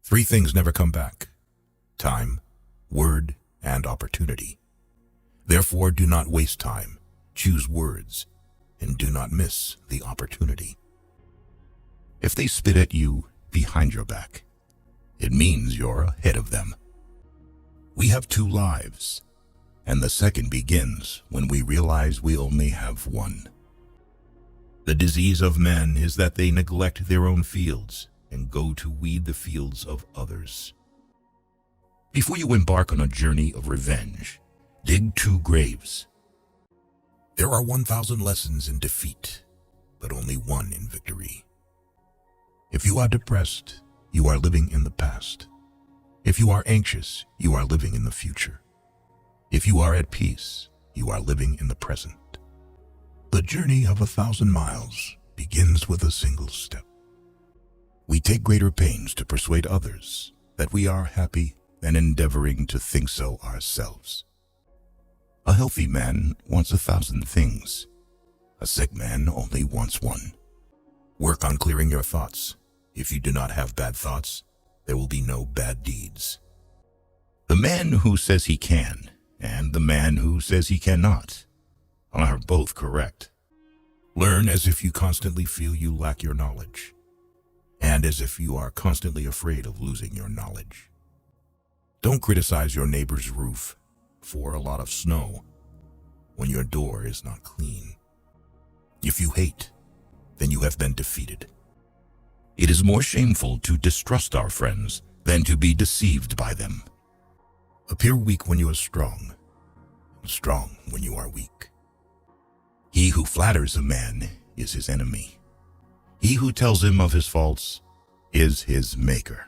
Three things never come back: time, word, and opportunity. Therefore, do not waste time, choose words, and do not miss the opportunity. If they spit at you behind your back, it means you're ahead of them. We have two lives, and the second begins when we realize we only have one. The disease of men is that they neglect their own fields and go to weed the fields of others. Before you embark on a journey of revenge, dig 2 graves. There are 1,000 lessons in defeat, but only one in victory. If you are depressed, you are living in the past. If you are anxious, you are living in the future. If you are at peace, you are living in the present. The journey of 1,000 miles begins with a single step. We take greater pains to persuade others that we are happy than endeavoring to think so ourselves. A healthy man wants 1,000 things. A sick man only wants one. Work on clearing your thoughts. If you do not have bad thoughts, there will be no bad deeds. The man who says he can and the man who says he cannot are both correct. Learn as if you constantly feel you lack your knowledge, and as if you are constantly afraid of losing your knowledge. Don't criticize your neighbor's roof for a lot of snow when your door is not clean. If you hate, then you have been defeated. It is more shameful to distrust our friends than to be deceived by them. Appear weak when you are strong, and strong when you are weak. He who flatters a man is his enemy. He who tells him of his faults is his maker.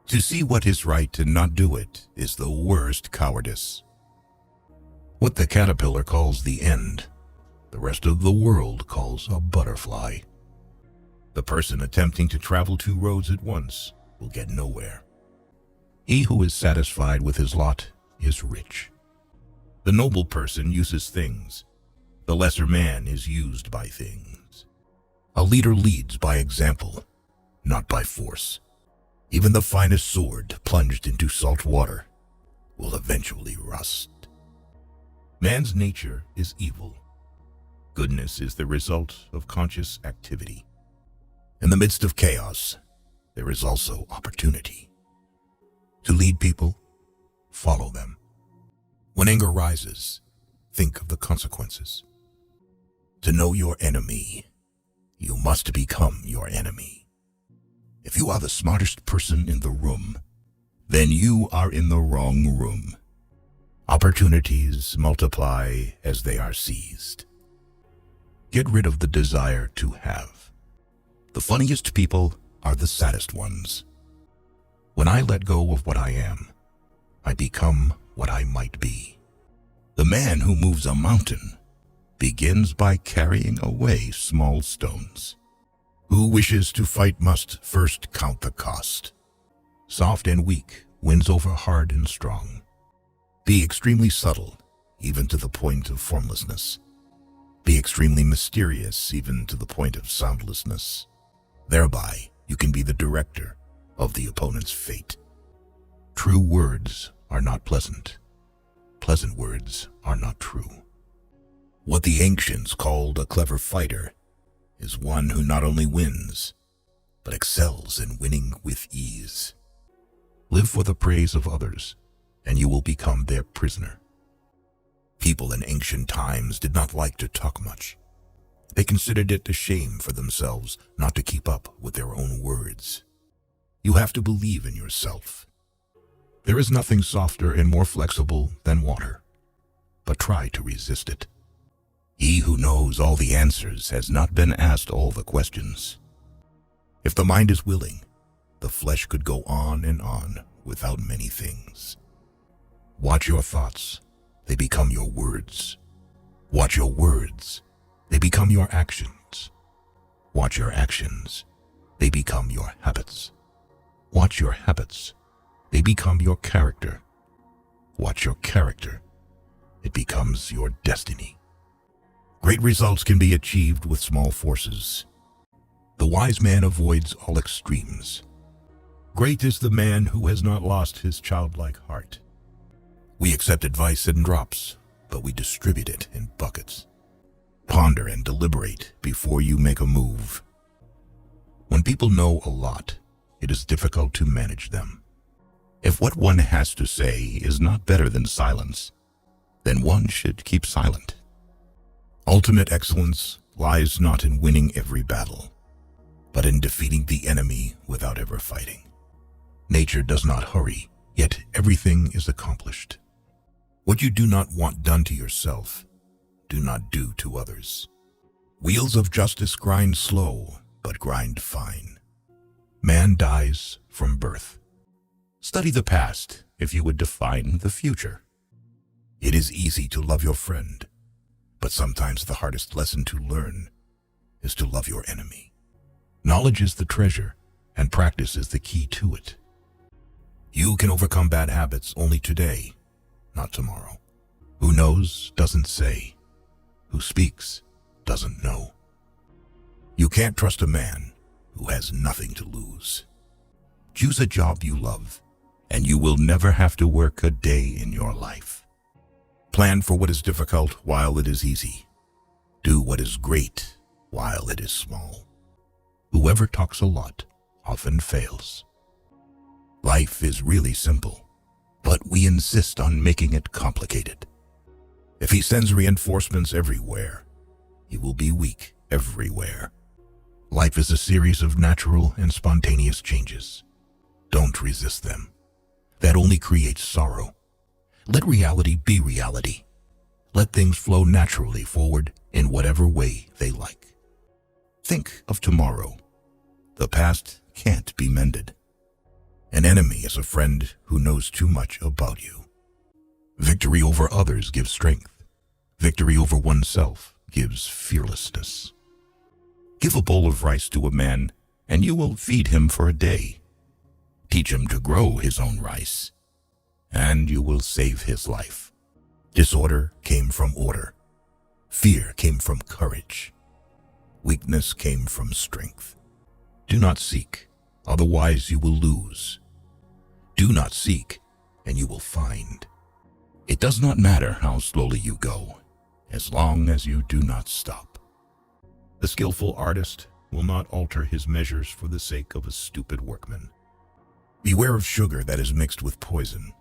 To see what is right and not do it is the worst cowardice. What the caterpillar calls the end, the rest of the world calls a butterfly. The person attempting to travel 2 roads at once will get nowhere. He who is satisfied with his lot is rich. The noble person uses things. The lesser man is used by things. A leader leads by example, not by force. Even the finest sword plunged into salt water will eventually rust. Man's nature is evil. Goodness is the result of conscious activity. In the midst of chaos, there is also opportunity. To lead people, follow them. When anger rises, think of the consequences. To know your enemy, you must become your enemy. If you are the smartest person in the room, then you are in the wrong room. Opportunities multiply as they are seized. Get rid of the desire to have. The funniest people are the saddest ones. When I let go of what I am, I become what I might be. The man who moves a mountain begins by carrying away small stones. Who wishes to fight must first count the cost. Soft and weak wins over hard and strong. Be extremely subtle, even to the point of formlessness. Be extremely mysterious, even to the point of soundlessness. Thereby, you can be the director of the opponent's fate. True words are not pleasant. Pleasant words are not true. What the ancients called a clever fighter is one who not only wins, but excels in winning with ease. Live for the praise of others, and you will become their prisoner. People in ancient times did not like to talk much. They considered it a shame for themselves not to keep up with their own words. You have to believe in yourself. There is nothing softer and more flexible than water, but try to resist it. He who knows all the answers has not been asked all the questions. If the mind is willing, the flesh could go on and on without many things. Watch your thoughts, they become your words. Watch your words, they become your actions. Watch your actions, they become your habits. Watch your habits, they become your character. Watch your character, it becomes your destiny. Great results can be achieved with small forces. The wise man avoids all extremes. Great is the man who has not lost his childlike heart. We accept advice in drops, but we distribute it in buckets. Ponder and deliberate before you make a move. When people know a lot, it is difficult to manage them. If what one has to say is not better than silence, then one should keep silent. Ultimate excellence lies not in winning every battle, but in defeating the enemy without ever fighting. Nature does not hurry, yet everything is accomplished. What you do not want done to yourself, do not do to others. Wheels of justice grind slow, but grind fine. Man dies from birth. Study the past if you would define the future. It is easy to love your friend, but sometimes the hardest lesson to learn is to love your enemy. Knowledge is the treasure, and practice is the key to it. You can overcome bad habits only today, not tomorrow. Who knows doesn't say. Who speaks doesn't know. You can't trust a man who has nothing to lose. Choose a job you love, and you will never have to work a day in your life. Plan for what is difficult while it is easy. Do what is great while it is small. Whoever talks a lot often fails. Life is really simple, but we insist on making it complicated. If he sends reinforcements everywhere, he will be weak everywhere. Life is a series of natural and spontaneous changes. Don't resist them. That only creates sorrow. Let reality be reality. Let things flow naturally forward in whatever way they like. Think of tomorrow. The past can't be mended. An enemy is a friend who knows too much about you. Victory over others gives strength. Victory over oneself gives fearlessness. Give a bowl of rice to a man, and you will feed him for a day. Teach him to grow his own rice, and you will save his life. Disorder came from order. Fear came from courage. Weakness came from strength. Do not seek, otherwise you will lose. Do not seek, and you will find. It does not matter how slowly you go, as long as you do not stop. The skillful artist will not alter his measures for the sake of a stupid workman. Beware of sugar that is mixed with poison.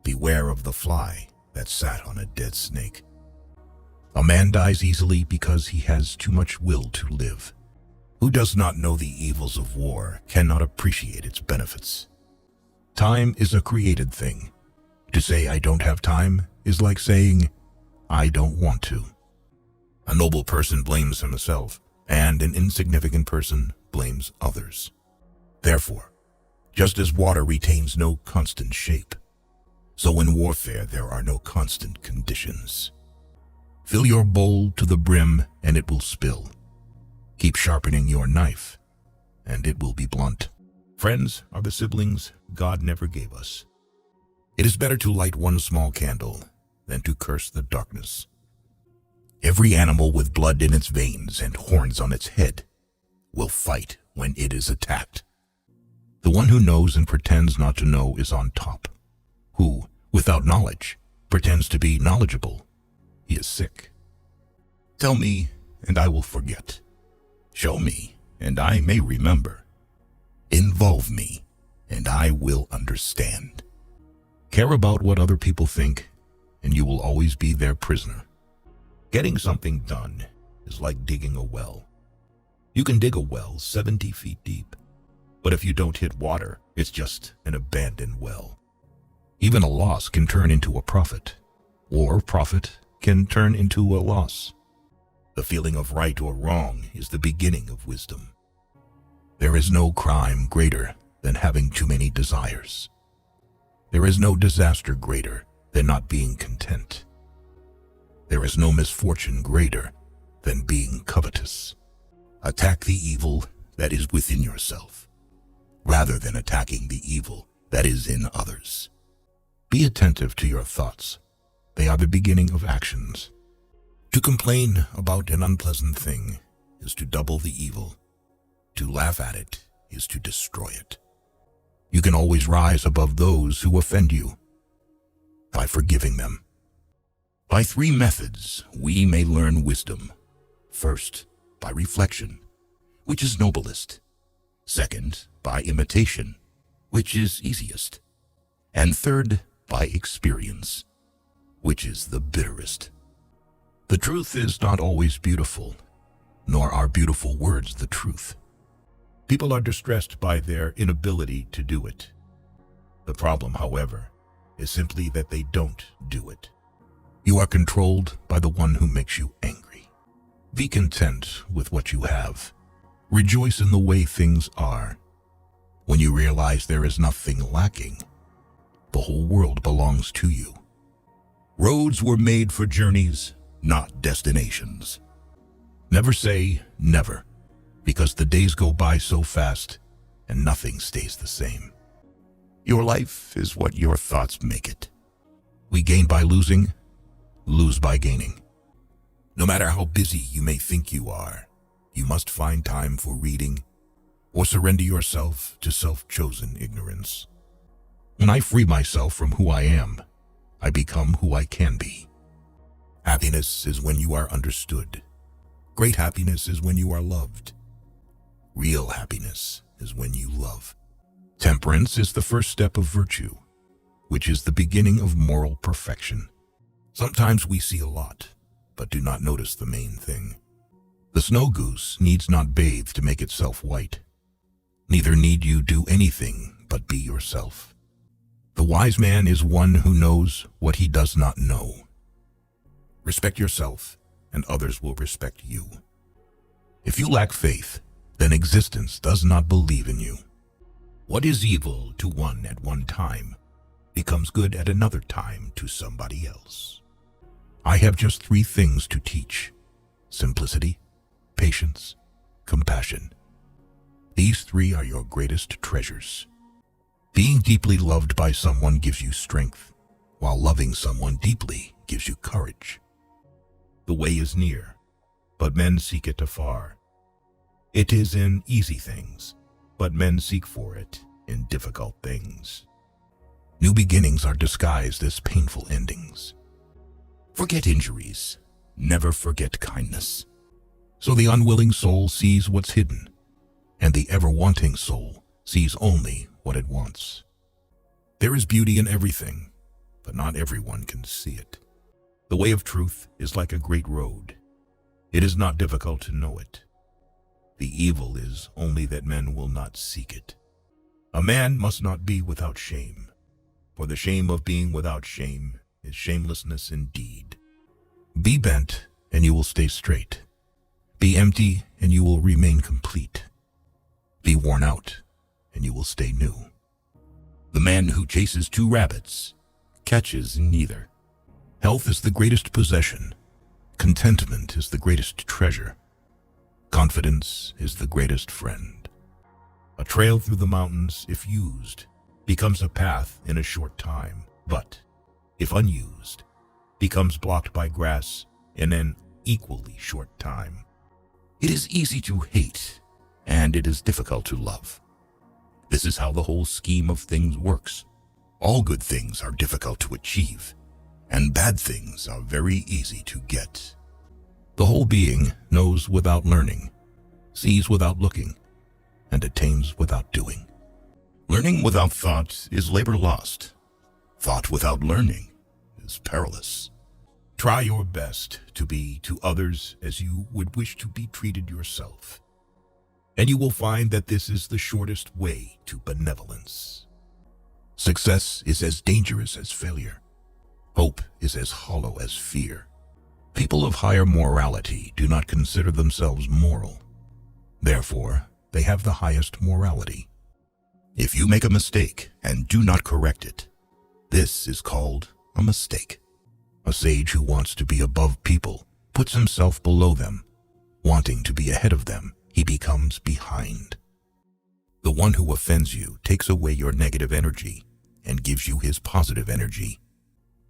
Beware of the fly that sat on a dead snake. A man dies easily because he has too much will to live. Who does not know the evils of war cannot appreciate its benefits. Time is a created thing. To say I don't have time is like saying I don't want to. A noble person blames himself, and an insignificant person blames others. Therefore, just as water retains no constant shape, so in warfare there are no constant conditions. Fill your bowl to the brim and it will spill. Keep sharpening your knife and it will be blunt. Friends are the siblings God never gave us. It is better to light one small candle than to curse the darkness. Every animal with blood in its veins and horns on its head will fight when it is attacked. The one who knows and pretends not to know is on top. Who, without knowledge, pretends to be knowledgeable, he is sick. Tell me, and I will forget. Show me, and I may remember. Involve me, and I will understand. Care about what other people think, and you will always be their prisoner. Getting something done is like digging a well. You can dig a well 70 feet deep, but if you don't hit water, it's just an abandoned well. Even a loss can turn into a profit, or profit can turn into a loss. The feeling of right or wrong is the beginning of wisdom. There is no crime greater than having too many desires. There is no disaster greater than not being content. There is no misfortune greater than being covetous. Attack the evil that is within yourself, rather than attacking the evil that is in others. Be attentive to your thoughts. They are the beginning of actions. To complain about an unpleasant thing is to double the evil. To laugh at it is to destroy it. You can always rise above those who offend you by forgiving them. By three methods, we may learn wisdom. First, by reflection, which is noblest. Second, by imitation, which is easiest. And third, by experience, which is the bitterest. The truth is not always beautiful, nor are beautiful words the truth. People are distressed by their inability to do it. The problem, however, is simply that they don't do it. You are controlled by the one who makes you angry. Be content with what you have. Rejoice in the way things are. When you realize there is nothing lacking, the whole world belongs to you. Roads were made for journeys, not destinations. Never say never, because the days go by so fast and nothing stays the same. Your life is what your thoughts make it. We gain by losing, lose by gaining. No matter how busy you may think you are, you must find time for reading or surrender yourself to self-chosen ignorance. When I free myself from who I am, I become who I can be. Happiness is when you are understood. Great happiness is when you are loved. Real happiness is when you love. Temperance is the first step of virtue, which is the beginning of moral perfection. Sometimes we see a lot, but do not notice the main thing. The snow goose needs not bathe to make itself white. Neither need you do anything but be yourself. The wise man is one who knows what he does not know. Respect yourself, and others will respect you. If you lack faith, then existence does not believe in you. What is evil to one at one time becomes good at another time to somebody else. I have just three things to teach: simplicity, patience, compassion. These three are your greatest treasures. Being deeply loved by someone gives you strength, while loving someone deeply gives you courage. The way is near, but men seek it afar. It is in easy things, but men seek for it in difficult things. New beginnings are disguised as painful endings. Forget injuries, never forget kindness. So the unwilling soul sees what's hidden, and the ever-wanting soul sees only what it wants. There is beauty in everything, but not everyone can see it. The way of truth is like a great road. It is not difficult to know it. The evil is only that men will not seek it. A man must not be without shame, for the shame of being without shame is shamelessness indeed. Be bent, and you will stay straight. Be empty, and you will remain complete. Be worn out, and you will stay new. The man who chases two rabbits catches neither. Health is the greatest possession. Contentment is the greatest treasure. Confidence is the greatest friend. A trail through the mountains, if used, becomes a path in a short time, but, if unused, becomes blocked by grass in an equally short time. It is easy to hate, and it is difficult to love. This is how the whole scheme of things works. All good things are difficult to achieve, and bad things are very easy to get. The whole being knows without learning, sees without looking, and attains without doing. Learning without thought is labor lost. Thought without learning is perilous. Try your best to be to others as you would wish to be treated yourself, and you will find that this is the shortest way to benevolence. Success is as dangerous as failure. Hope is as hollow as fear. People of higher morality do not consider themselves moral. Therefore, they have the highest morality. If you make a mistake and do not correct it, this is called a mistake. A sage who wants to be above people puts himself below them. Wanting to be ahead of them, he becomes behind. The one who offends you takes away your negative energy and gives you his positive energy.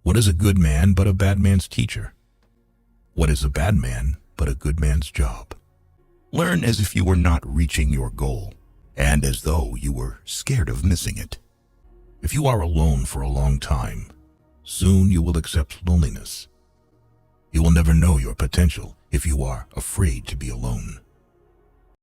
What is a good man but a bad man's teacher? What is a bad man but a good man's job? Learn as if you were not reaching your goal, and as though you were scared of missing it. If you are alone for a long time, soon you will accept loneliness. You will never know your potential if you are afraid to be alone.